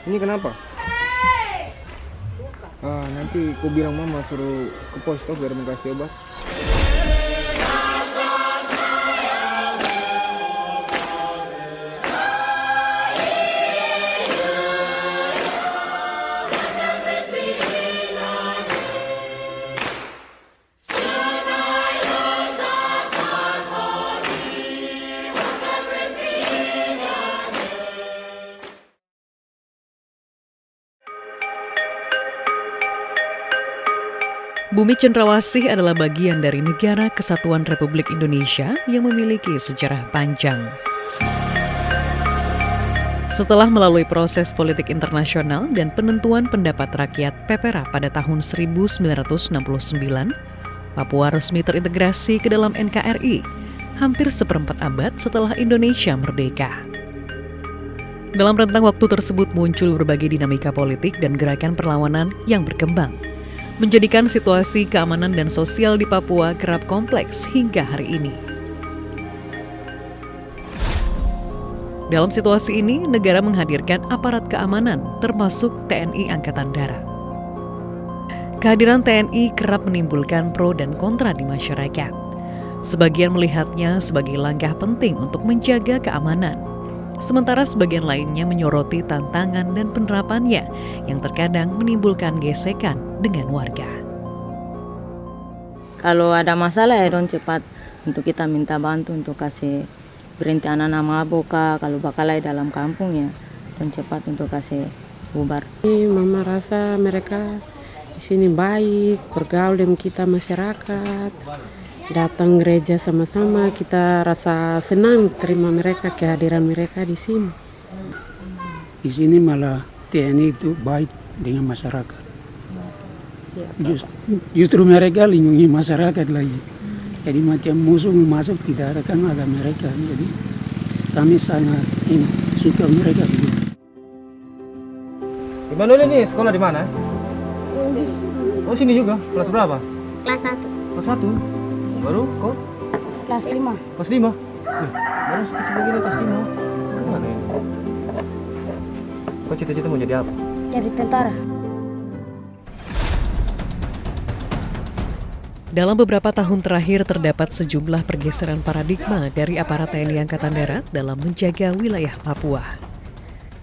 Ini kenapa? Nanti aku bilang mama suruh ke pos toh biar kasih obat. Bumi Cendrawasih adalah bagian dari Negara Kesatuan Republik Indonesia yang memiliki sejarah panjang. Setelah melalui proses politik internasional dan penentuan pendapat rakyat PEPERA pada tahun 1969, Papua resmi terintegrasi ke dalam NKRI, hampir seperempat abad setelah Indonesia merdeka. Dalam rentang waktu tersebut muncul berbagai dinamika politik dan gerakan perlawanan yang berkembang, menjadikan situasi keamanan dan sosial di Papua kerap kompleks hingga hari ini. Dalam situasi ini, negara menghadirkan aparat keamanan, termasuk TNI Angkatan Darat. Kehadiran TNI kerap menimbulkan pro dan kontra di masyarakat. Sebagian melihatnya sebagai langkah penting untuk menjaga keamanan, sementara sebagian lainnya menyoroti tantangan dan penerapannya yang terkadang menimbulkan gesekan dengan warga. Kalau ada masalah ya dong cepat untuk kita minta bantu untuk kasih berhenti anak-anak mabuk, kalau bakalai dalam kampung ya dong cepat untuk kasih bubar. Mama rasa mereka di sini baik, bergaul dengan kita masyarakat, datang gereja sama-sama, kita rasa senang terima mereka, kehadiran mereka di sini. Di sini malah TNI itu baik dengan masyarakat. Justru mereka lindungi masyarakat lagi. Jadi macam musuh masuk tidak ada kan ada mereka. Jadi kami sangat suka mereka. Imanul ini sekolah di mana? Oh sini juga. Kelas berapa? Kelas 1. Kelas 1. Baru kok? Kelas 5. Kelas 5? Baru kecil begini kelas 5. Gimana ini? Kau cita-cita mau jadi apa? Jadi tentara. Dalam beberapa tahun terakhir terdapat sejumlah pergeseran paradigma dari aparat TNI Angkatan Darat dalam menjaga wilayah Papua.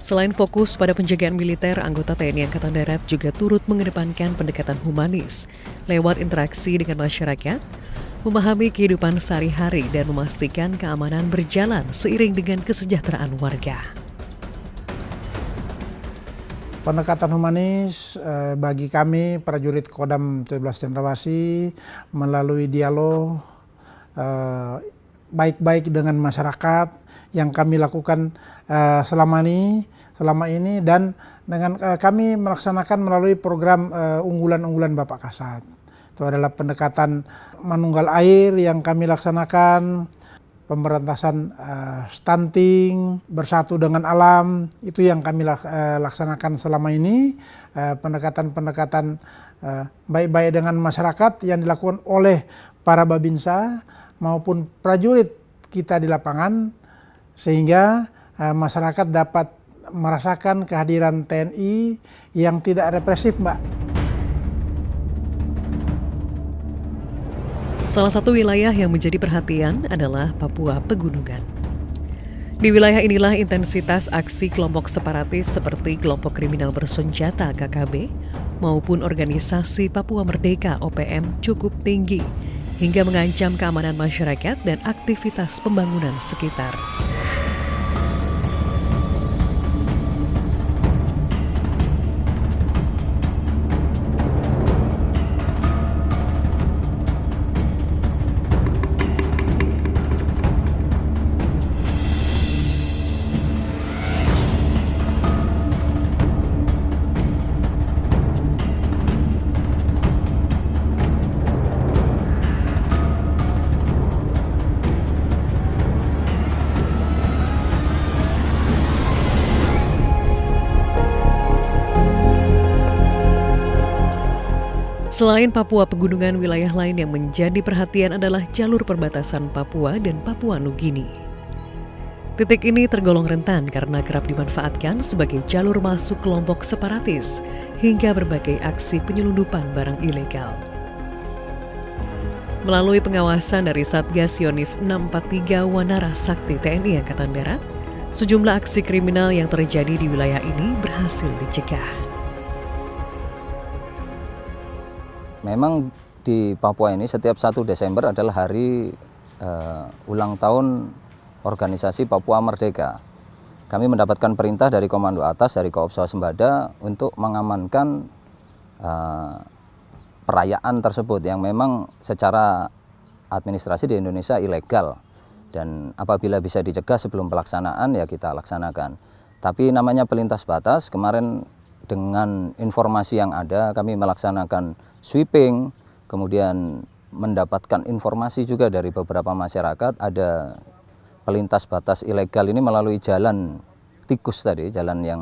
Selain fokus pada penjagaan militer, anggota TNI Angkatan Darat juga turut mengedepankan pendekatan humanis lewat interaksi dengan masyarakat, memahami kehidupan sehari-hari dan memastikan keamanan berjalan seiring dengan kesejahteraan warga. Pendekatan humanis bagi kami prajurit Kodam 17 Cendrawasih melalui dialog baik-baik dengan masyarakat yang kami lakukan selama ini dan dengan kami melaksanakan melalui program unggulan-unggulan Bapak Kasat. Itu adalah pendekatan manunggal air yang kami laksanakan, pemberantasan stunting, bersatu dengan alam, itu yang kami laksanakan selama ini. Pendekatan-pendekatan baik-baik dengan masyarakat yang dilakukan oleh para babinsa maupun prajurit kita di lapangan, sehingga masyarakat dapat merasakan kehadiran TNI yang tidak represif, Mbak. Salah satu wilayah yang menjadi perhatian adalah Papua Pegunungan. Di wilayah inilah intensitas aksi kelompok separatis seperti kelompok kriminal bersenjata KKB maupun organisasi Papua Merdeka OPM cukup tinggi hingga mengancam keamanan masyarakat dan aktivitas pembangunan sekitar. Selain Papua Pegunungan, wilayah lain yang menjadi perhatian adalah jalur perbatasan Papua dan Papua Nugini. Titik ini tergolong rentan karena kerap dimanfaatkan sebagai jalur masuk kelompok separatis hingga berbagai aksi penyelundupan barang ilegal. Melalui pengawasan dari Satgas Yonif 643 Wanara Sakti TNI Angkatan Darat, sejumlah aksi kriminal yang terjadi di wilayah ini berhasil dicegah. Memang di Papua ini setiap 1 Desember adalah hari ulang tahun organisasi Papua Merdeka. Kami mendapatkan perintah dari komando atas dari Koop Swasembada untuk mengamankan perayaan tersebut yang memang secara administrasi di Indonesia ilegal, dan apabila bisa dicegah sebelum pelaksanaan ya kita laksanakan. Tapi namanya pelintas batas, kemarin dengan informasi yang ada kami melaksanakan sweeping, kemudian mendapatkan informasi juga dari beberapa masyarakat ada pelintas batas ilegal ini melalui jalan tikus tadi, jalan yang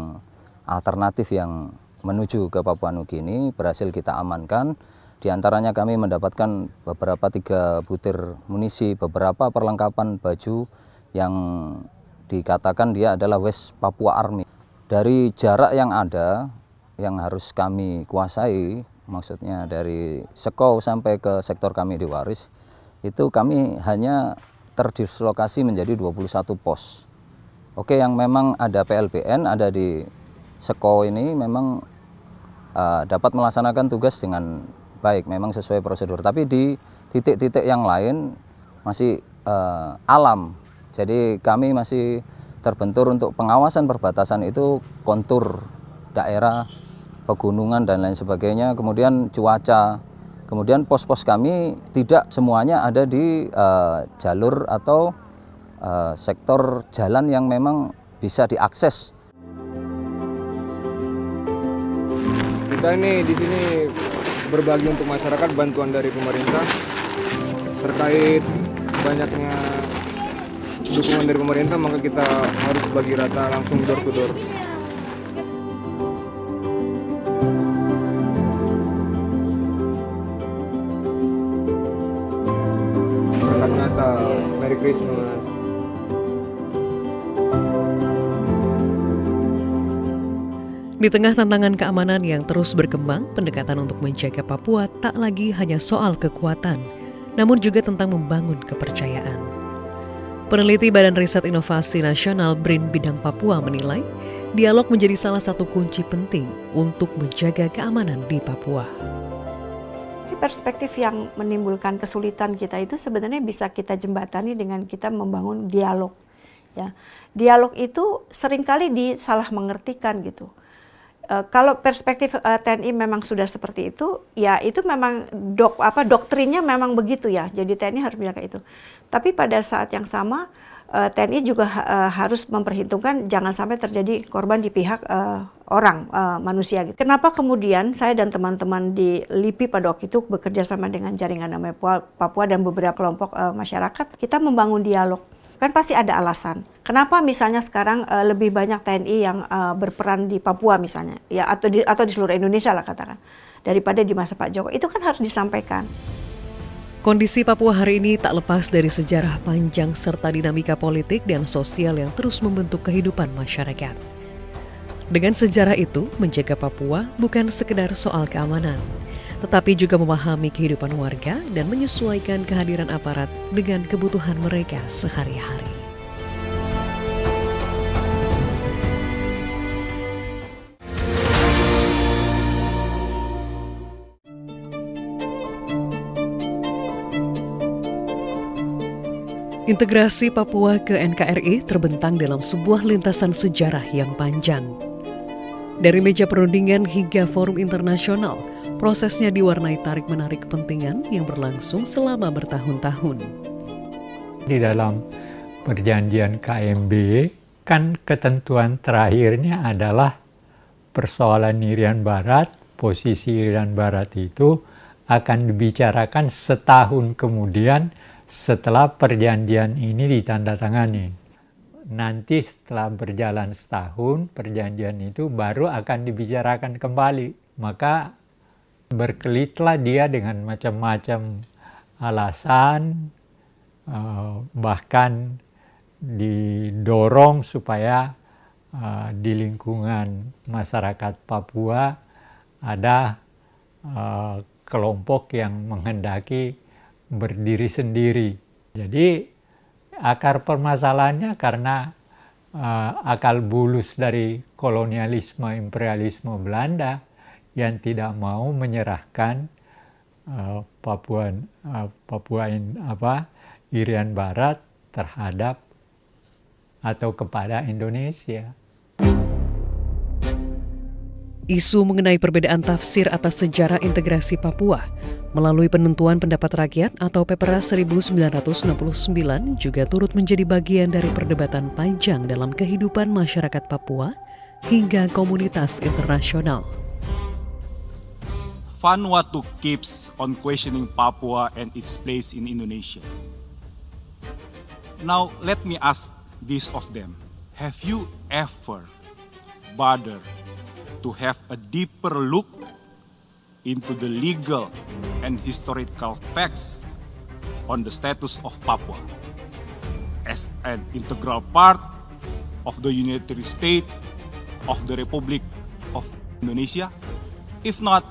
alternatif yang menuju ke Papua Nugini, berhasil kita amankan. Di antaranya kami mendapatkan beberapa 3 butir munisi, beberapa perlengkapan baju yang dikatakan dia adalah West Papua Army. Dari jarak yang ada, yang harus kami kuasai, maksudnya dari Sekau sampai ke sektor kami di Waris, itu kami hanya terdislokasi menjadi 21 pos. Oke, yang memang ada PLBN, ada di Sekau ini memang dapat melaksanakan tugas dengan baik, memang sesuai prosedur. Tapi di titik-titik yang lain masih alam. Jadi kami masih terbentur untuk pengawasan perbatasan itu, kontur daerah, pegunungan dan lain sebagainya, kemudian cuaca. Kemudian pos-pos kami tidak semuanya ada di jalur atau sektor jalan yang memang bisa diakses. Kita ini di sini berbagi untuk masyarakat, bantuan dari pemerintah terkait banyaknya dukungan dari pemerintah, maka kita harus bagi rata langsung door to door. Selamat Natal, Merry Christmas. Di tengah tantangan keamanan yang terus berkembang, pendekatan untuk menjaga Papua tak lagi hanya soal kekuatan, namun juga tentang membangun kepercayaan. Peneliti Badan Riset Inovasi Nasional BRIN Bidang Papua menilai, dialog menjadi salah satu kunci penting untuk menjaga keamanan di Papua. Perspektif yang menimbulkan kesulitan kita itu sebenarnya bisa kita jembatani dengan kita membangun dialog. Ya, dialog itu seringkali disalah mengertikan gitu. Kalau perspektif TNI memang sudah seperti itu, ya itu memang doktrinnya memang begitu ya. Jadi TNI harus menjaga itu. Tapi pada saat yang sama TNI juga harus memperhitungkan jangan sampai terjadi korban di pihak orang, manusia gitu. Kenapa kemudian saya dan teman-teman di LIPI pada waktu itu bekerja sama dengan Jaringan Damai Papua dan beberapa kelompok masyarakat, kita membangun dialog. Kan pasti ada alasan. Kenapa misalnya sekarang lebih banyak TNI yang berperan di Papua misalnya, ya atau di seluruh Indonesia lah katakan, daripada di masa Pak Jokowi. Itu kan harus disampaikan. Kondisi Papua hari ini tak lepas dari sejarah panjang serta dinamika politik dan sosial yang terus membentuk kehidupan masyarakat. Dengan sejarah itu, menjaga Papua bukan sekedar soal keamanan, tetapi juga memahami kehidupan warga dan menyesuaikan kehadiran aparat dengan kebutuhan mereka sehari-hari. Integrasi Papua ke NKRI terbentang dalam sebuah lintasan sejarah yang panjang. Dari meja perundingan hingga forum internasional, prosesnya diwarnai tarik-menarik kepentingan yang berlangsung selama bertahun-tahun. Di dalam perjanjian KMB, kan ketentuan terakhirnya adalah persoalan Irian Barat, posisi Irian Barat itu akan dibicarakan setahun kemudian setelah perjanjian ini ditandatangani. Nanti setelah berjalan setahun, perjanjian itu baru akan dibicarakan kembali. Maka berkelitlah dia dengan macam-macam alasan, bahkan didorong supaya di lingkungan masyarakat Papua ada kelompok yang menghendaki berdiri sendiri. Jadi akar permasalahannya karena akal bulus dari kolonialisme imperialisme Belanda yang tidak mau menyerahkan Irian Barat terhadap atau kepada Indonesia. Isu mengenai perbedaan tafsir atas sejarah integrasi Papua melalui penentuan pendapat rakyat atau PPRA 1969 juga turut menjadi bagian dari perdebatan panjang dalam kehidupan masyarakat Papua hingga komunitas internasional. Vanuatu keeps on questioning Papua and its place in Indonesia. Now, let me ask this of them. Have you ever bothered to have a deeper look into the legal and historical facts on the status of Papua as an integral part of the United States of the Republic of Indonesia? If not,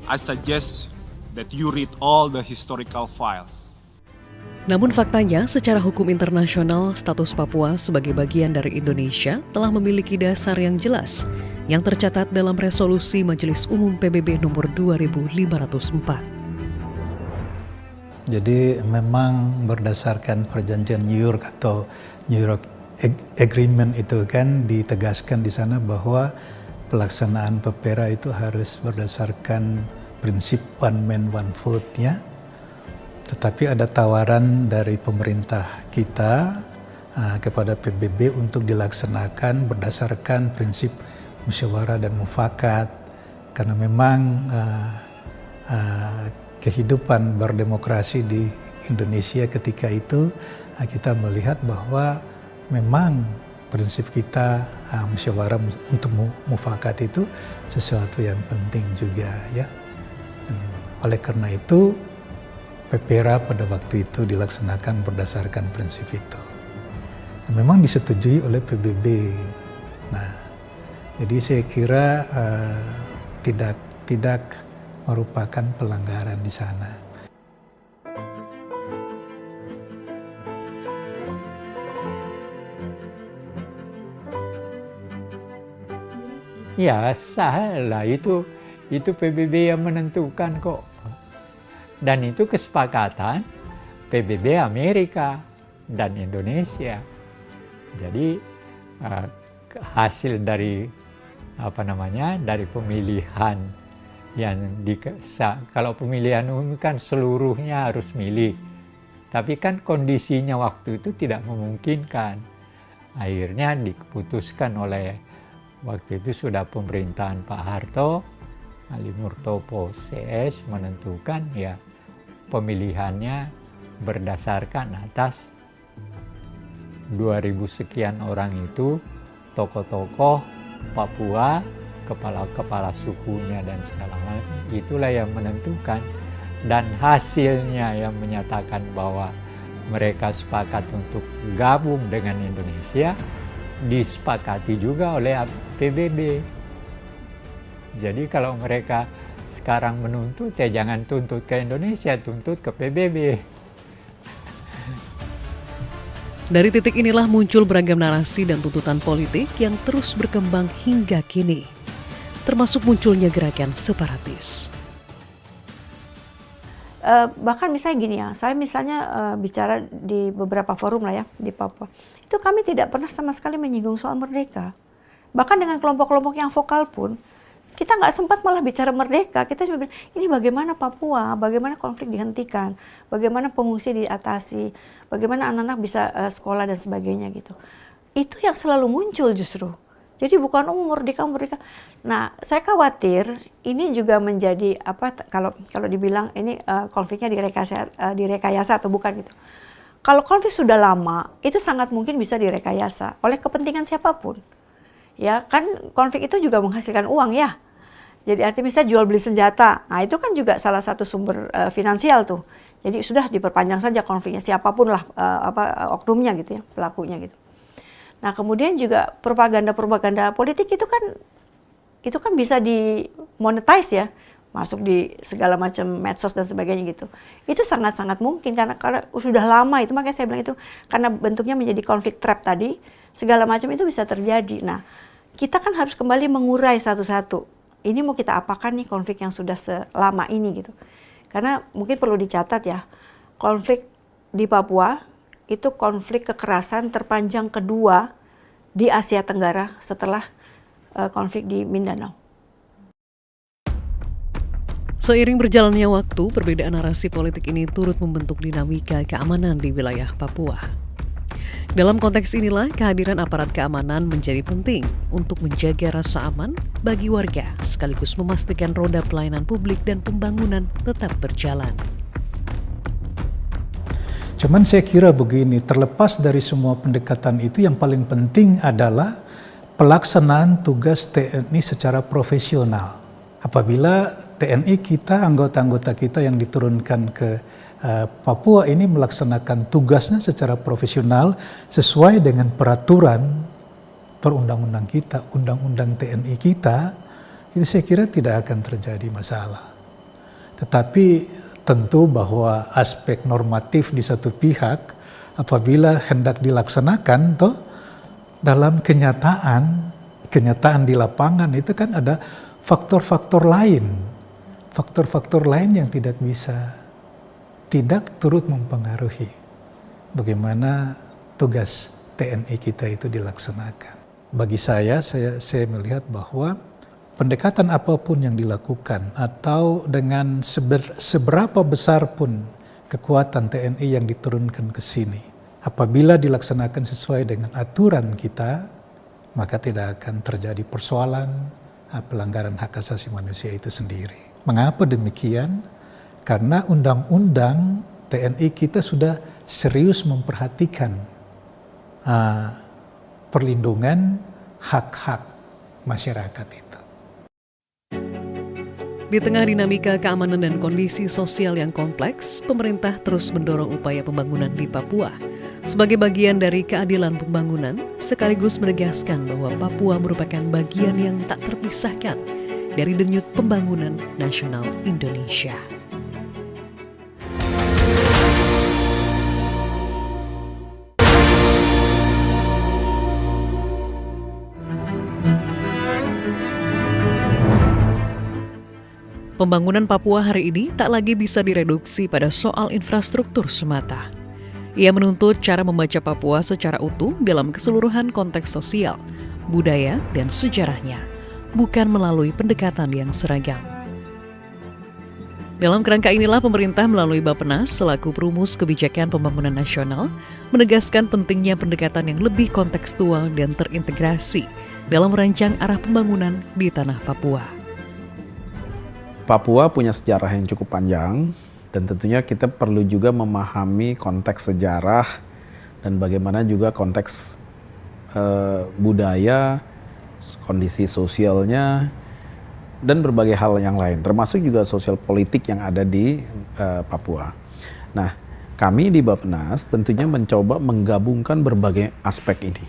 I suggest that you read all the historical files. Namun faktanya, secara hukum internasional, status Papua sebagai bagian dari Indonesia telah memiliki dasar yang jelas yang tercatat dalam resolusi Majelis Umum PBB nomor 2504. Jadi memang berdasarkan perjanjian New York atau New York Agreement itu kan ditegaskan di sana bahwa pelaksanaan PPRA itu harus berdasarkan prinsip one man one vote ya. Tetapi ada tawaran dari pemerintah kita kepada PBB untuk dilaksanakan berdasarkan prinsip musyawarah dan mufakat, karena memang kehidupan berdemokrasi di Indonesia ketika itu kita melihat bahwa memang prinsip kita musyawarah untuk mufakat itu sesuatu yang penting juga ya. Oleh karena itu PPRA pada waktu itu dilaksanakan berdasarkan prinsip itu. Memang disetujui oleh PBB. Nah, jadi saya kira tidak merupakan pelanggaran di sana. Ya sah lah, itu PBB yang menentukan kok. Dan itu kesepakatan PBB Amerika dan Indonesia. Jadi hasil dari dari pemilihan yang kalau pemilihan umum kan seluruhnya harus milih. Tapi kan kondisinya waktu itu tidak memungkinkan. Akhirnya diputuskan oleh waktu itu sudah pemerintahan Pak Harto, Ali Murtopo CS menentukan ya pemilihannya berdasarkan atas 2000 sekian orang itu, tokoh-tokoh Papua, kepala-kepala sukunya dan segala macam, itulah yang menentukan. Dan hasilnya yang menyatakan bahwa mereka sepakat untuk gabung dengan Indonesia, disepakati juga oleh PBB. Jadi kalau mereka sekarang menuntut, ya jangan tuntut ke Indonesia, tuntut ke PBB. Dari titik inilah muncul beragam narasi dan tuntutan politik yang terus berkembang hingga kini, termasuk munculnya gerakan separatis. Bahkan misalnya gini ya, saya misalnya bicara di beberapa forum lah ya di Papua, itu kami tidak pernah sama sekali menyinggung soal merdeka. Bahkan dengan kelompok-kelompok yang vokal pun, kita nggak sempat malah bicara merdeka. Kita cuma bilang, ini bagaimana Papua, bagaimana konflik dihentikan, bagaimana pengungsi diatasi, bagaimana anak-anak bisa sekolah dan sebagainya gitu. Itu yang selalu muncul justru. Jadi bukan merdeka. Nah, saya khawatir ini juga menjadi kalau dibilang ini konfliknya direkayasa atau bukan gitu. Kalau konflik sudah lama, itu sangat mungkin bisa direkayasa oleh kepentingan siapapun. Ya kan konflik itu juga menghasilkan uang ya. Jadi artinya misalnya jual beli senjata, nah itu kan juga salah satu sumber finansial tuh. Jadi sudah diperpanjang saja konfliknya, siapapun lah oknumnya gitu ya, pelakunya gitu. Nah kemudian juga propaganda politik itu kan bisa dimonetize ya, masuk di segala macam medsos dan sebagainya gitu. Itu sangat-sangat mungkin karena sudah lama itu, makanya saya bilang itu karena bentuknya menjadi konflik trap tadi, segala macam itu bisa terjadi. Nah, kita kan harus kembali mengurai satu-satu. Ini mau kita apakan nih konflik yang sudah selama ini gitu. Karena mungkin perlu dicatat ya, konflik di Papua itu konflik kekerasan terpanjang kedua di Asia Tenggara setelah konflik di Mindanao. Seiring berjalannya waktu, perbedaan narasi politik ini turut membentuk dinamika keamanan di wilayah Papua. Dalam konteks inilah kehadiran aparat keamanan menjadi penting untuk menjaga rasa aman bagi warga, sekaligus memastikan roda pelayanan publik dan pembangunan tetap berjalan. Cuman saya kira begini, terlepas dari semua pendekatan itu, yang paling penting adalah pelaksanaan tugas TNI secara profesional. Apabila TNI kita, anggota-anggota kita yang diturunkan ke Papua ini melaksanakan tugasnya secara profesional sesuai dengan peraturan perundang-undang kita, undang-undang TNI kita, itu saya kira tidak akan terjadi masalah. Tetapi tentu bahwa aspek normatif di satu pihak apabila hendak dilaksanakan toh dalam kenyataan di lapangan itu kan ada faktor-faktor lain yang tidak turut mempengaruhi bagaimana tugas TNI kita itu dilaksanakan. Bagi saya melihat bahwa pendekatan apapun yang dilakukan atau dengan seberapa besar pun kekuatan TNI yang diturunkan ke sini, apabila dilaksanakan sesuai dengan aturan kita, maka tidak akan terjadi persoalan pelanggaran hak asasi manusia itu sendiri. Mengapa demikian? Karena undang-undang TNI kita sudah serius memperhatikan perlindungan hak-hak masyarakat itu. Di tengah dinamika keamanan dan kondisi sosial yang kompleks, pemerintah terus mendorong upaya pembangunan di Papua sebagai bagian dari keadilan pembangunan, sekaligus menegaskan bahwa Papua merupakan bagian yang tak terpisahkan dari denyut pembangunan nasional Indonesia. Pembangunan Papua hari ini tak lagi bisa direduksi pada soal infrastruktur semata. Ia menuntut cara membaca Papua secara utuh dalam keseluruhan konteks sosial, budaya, dan sejarahnya, bukan melalui pendekatan yang seragam. Dalam kerangka inilah pemerintah melalui Bappenas selaku perumus kebijakan pembangunan nasional menegaskan pentingnya pendekatan yang lebih kontekstual dan terintegrasi dalam merancang arah pembangunan di tanah Papua. Papua punya sejarah yang cukup panjang dan tentunya kita perlu juga memahami konteks sejarah dan bagaimana juga konteks budaya, kondisi sosialnya, dan berbagai hal yang lain, termasuk juga sosial politik yang ada di Papua. Nah, kami di Bappenas tentunya mencoba menggabungkan berbagai aspek ini.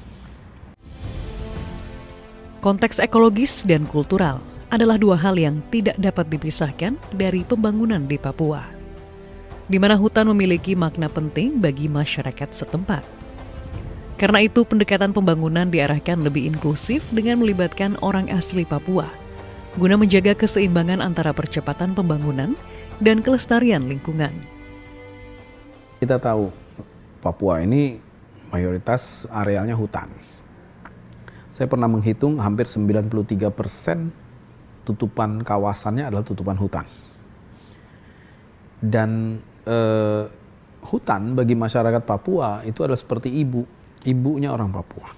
Konteks ekologis dan kultural adalah dua hal yang tidak dapat dipisahkan dari pembangunan di Papua, di mana hutan memiliki makna penting bagi masyarakat setempat. Karena itu, pendekatan pembangunan diarahkan lebih inklusif dengan melibatkan orang asli Papua, guna menjaga keseimbangan antara percepatan pembangunan dan kelestarian lingkungan. Kita tahu Papua ini mayoritas arealnya hutan. Saya pernah menghitung hampir 93% tutupan kawasannya adalah tutupan hutan. Dan hutan bagi masyarakat Papua itu adalah seperti ibunya orang Papua.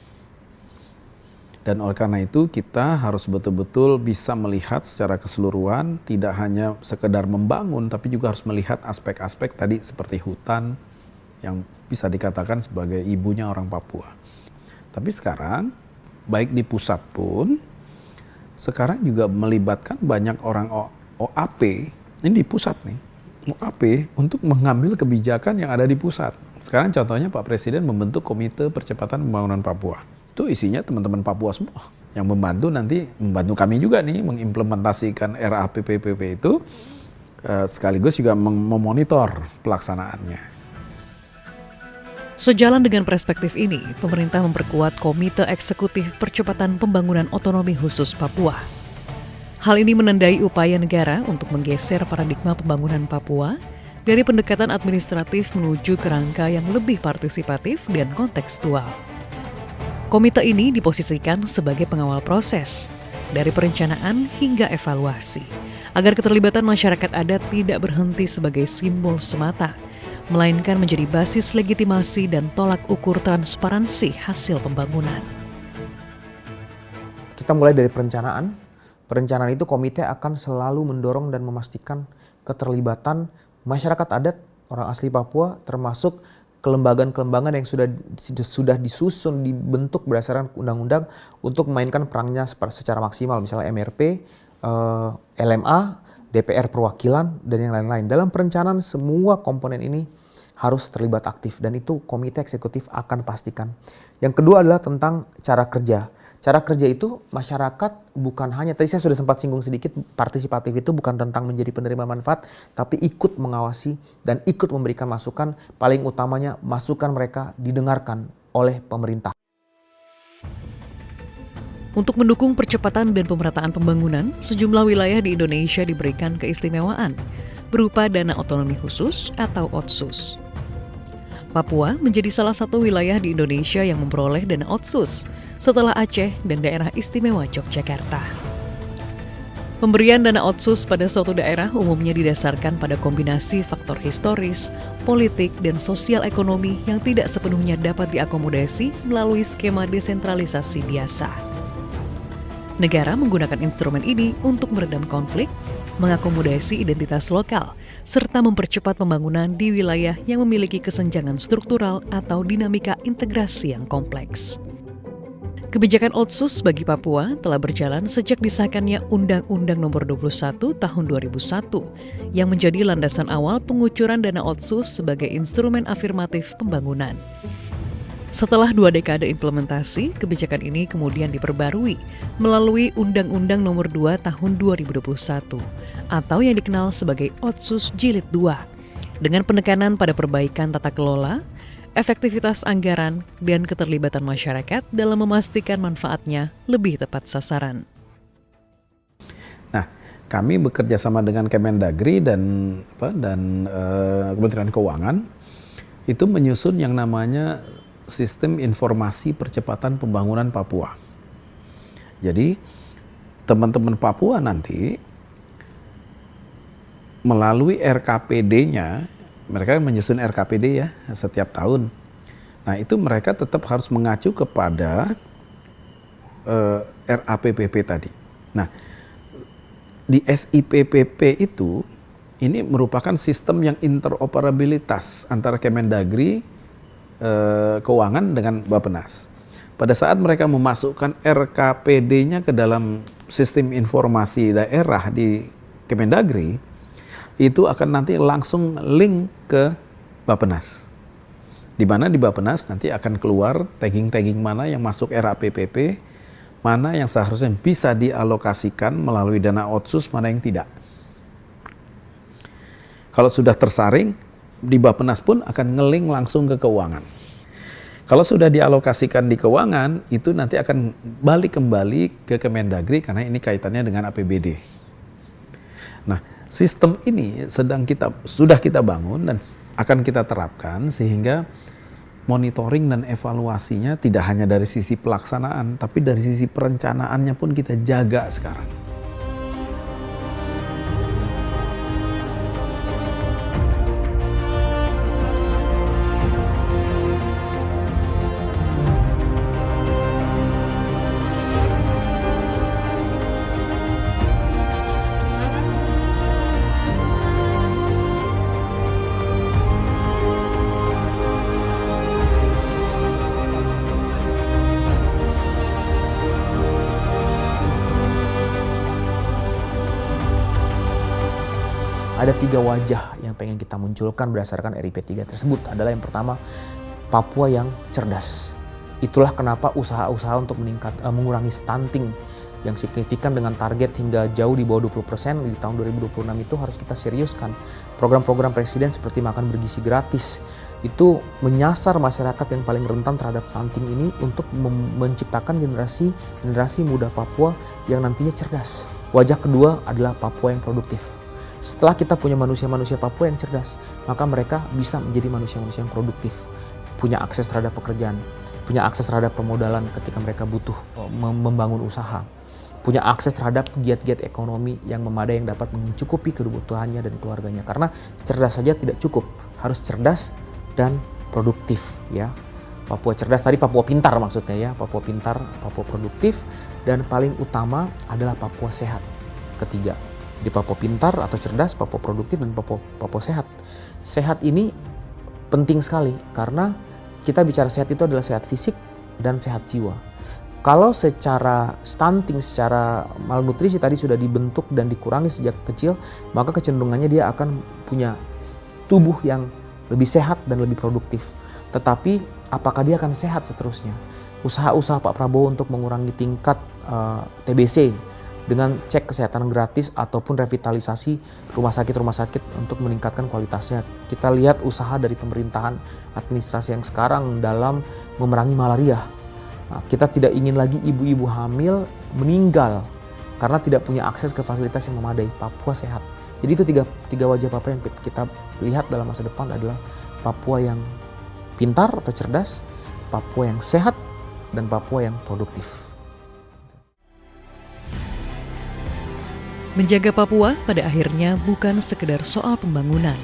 Dan oleh karena itu kita harus betul-betul bisa melihat secara keseluruhan, tidak hanya sekedar membangun, tapi juga harus melihat aspek-aspek tadi seperti hutan yang bisa dikatakan sebagai ibunya orang Papua. Tapi sekarang, baik di pusat pun, sekarang juga melibatkan banyak orang OAP, ini di pusat nih, untuk mengambil kebijakan yang ada di pusat. Sekarang contohnya Pak Presiden membentuk Komite Percepatan Pembangunan Papua. Itu isinya teman-teman Papua semua yang membantu kami juga nih mengimplementasikan RAPPPP itu, sekaligus juga memonitor pelaksanaannya. Sejalan dengan perspektif ini, pemerintah memperkuat Komite Eksekutif Percepatan Pembangunan Otonomi Khusus Papua. Hal ini menandai upaya negara untuk menggeser paradigma pembangunan Papua dari pendekatan administratif menuju kerangka yang lebih partisipatif dan kontekstual. Komite ini diposisikan sebagai pengawal proses, dari perencanaan hingga evaluasi, agar keterlibatan masyarakat adat tidak berhenti sebagai simbol semata, melainkan menjadi basis legitimasi dan tolak ukur transparansi hasil pembangunan. Kita mulai dari perencanaan. Perencanaan itu komite akan selalu mendorong dan memastikan keterlibatan masyarakat adat, orang asli Papua, termasuk kelembagaan-kelembagaan yang sudah disusun, dibentuk berdasarkan undang-undang untuk memainkan perannya secara maksimal, misalnya MRP, LMA, DPR perwakilan, dan yang lain-lain. Dalam perencanaan semua komponen ini harus terlibat aktif dan itu komite eksekutif akan pastikan. Yang kedua adalah tentang cara kerja. Cara kerja itu masyarakat bukan hanya, tadi saya sudah sempat singgung sedikit, partisipatif itu bukan tentang menjadi penerima manfaat, tapi ikut mengawasi dan ikut memberikan masukan, paling utamanya masukan mereka didengarkan oleh pemerintah. Untuk mendukung percepatan dan pemerataan pembangunan, sejumlah wilayah di Indonesia diberikan keistimewaan berupa dana otonomi khusus atau Otsus. Papua menjadi salah satu wilayah di Indonesia yang memperoleh dana Otsus setelah Aceh dan daerah istimewa Yogyakarta. Pemberian dana Otsus pada suatu daerah umumnya didasarkan pada kombinasi faktor historis, politik, dan sosial ekonomi yang tidak sepenuhnya dapat diakomodasi melalui skema desentralisasi biasa. Negara menggunakan instrumen ini untuk meredam konflik, mengakomodasi identitas lokal, serta mempercepat pembangunan di wilayah yang memiliki kesenjangan struktural atau dinamika integrasi yang kompleks. Kebijakan Otsus bagi Papua telah berjalan sejak disahkannya Undang-Undang Nomor 21 Tahun 2001 yang menjadi landasan awal pengucuran dana Otsus sebagai instrumen afirmatif pembangunan. Setelah 2 dekade implementasi, kebijakan ini kemudian diperbarui melalui Undang-Undang Nomor 2 Tahun 2021 atau yang dikenal sebagai Otsus Jilid 2 dengan penekanan pada perbaikan tata kelola, efektivitas anggaran, dan keterlibatan masyarakat dalam memastikan manfaatnya lebih tepat sasaran. Nah, kami bekerja sama dengan Kemendagri dan Kementerian Keuangan itu menyusun yang namanya Sistem Informasi Percepatan Pembangunan Papua. Jadi, teman-teman Papua nanti melalui RKPD-nya, mereka menyusun RKPD ya setiap tahun. Nah, itu mereka tetap harus mengacu kepada RAPPP tadi. Nah, di SIPPP itu ini merupakan sistem yang interoperabilitas antara Kemendagri, Keuangan dengan Bappenas. Pada saat mereka memasukkan RKPD-nya ke dalam sistem informasi daerah di Kemendagri, itu akan nanti langsung link ke Bappenas. Di mana di Bappenas nanti akan keluar tagging-tagging mana yang masuk RAPPP, mana yang seharusnya bisa dialokasikan melalui dana Otsus, mana yang tidak. Kalau sudah tersaring, di Bappenas pun akan ngeling langsung ke keuangan. Kalau sudah dialokasikan di keuangan, itu nanti akan balik kembali ke Kemendagri karena ini kaitannya dengan APBD. Nah, sistem ini sudah kita bangun dan akan kita terapkan sehingga monitoring dan evaluasinya tidak hanya dari sisi pelaksanaan, tapi dari sisi perencanaannya pun kita jaga sekarang. ada 3 wajah yang pengen kita munculkan berdasarkan RIP 3 tersebut. Adalah yang pertama, Papua yang cerdas. Itulah kenapa usaha-usaha untuk mengurangi stunting yang signifikan dengan target hingga jauh di bawah 20% di tahun 2026 itu harus kita seriuskan. Program-program presiden seperti makan bergizi gratis itu menyasar masyarakat yang paling rentan terhadap stunting ini untuk menciptakan generasi muda Papua yang nantinya cerdas. Wajah kedua adalah Papua yang produktif. Setelah kita punya manusia-manusia Papua yang cerdas, maka mereka bisa menjadi manusia-manusia yang produktif, punya akses terhadap pekerjaan, punya akses terhadap permodalan ketika mereka butuh membangun usaha, punya akses terhadap giat-giat ekonomi yang memadai yang dapat mencukupi kebutuhannya dan keluarganya. Karena cerdas saja tidak cukup, harus cerdas dan produktif ya. Papua cerdas tadi Papua pintar maksudnya ya, Papua pintar, Papua produktif, dan paling utama adalah Papua sehat. Ketiga, di Papua pintar atau cerdas, Papua produktif, dan Papua sehat. Sehat ini penting sekali karena kita bicara sehat itu adalah sehat fisik dan sehat jiwa. Kalau secara stunting, secara malnutrisi tadi sudah dibentuk dan dikurangi sejak kecil, maka kecenderungannya dia akan punya tubuh yang lebih sehat dan lebih produktif. Tetapi apakah dia akan sehat seterusnya? Usaha-usaha Pak Prabowo untuk mengurangi tingkat TBC dengan cek kesehatan gratis ataupun revitalisasi rumah sakit untuk meningkatkan kualitasnya. Kita lihat usaha dari pemerintahan administrasi yang sekarang dalam memerangi malaria. Nah, kita tidak ingin lagi ibu-ibu hamil meninggal karena tidak punya akses ke fasilitas yang memadai. Papua sehat. Jadi itu tiga wajah Papua yang kita lihat dalam masa depan adalah Papua yang pintar atau cerdas, Papua yang sehat, dan Papua yang produktif. Menjaga Papua pada akhirnya bukan sekedar soal pembangunan,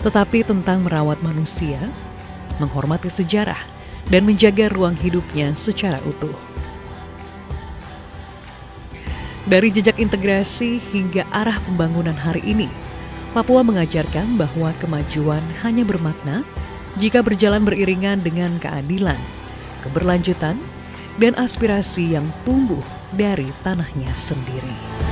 tetapi tentang merawat manusia, menghormati sejarah, dan menjaga ruang hidupnya secara utuh. Dari jejak integrasi hingga arah pembangunan hari ini, Papua mengajarkan bahwa kemajuan hanya bermakna jika berjalan beriringan dengan keadilan, keberlanjutan, dan aspirasi yang tumbuh dari tanahnya sendiri.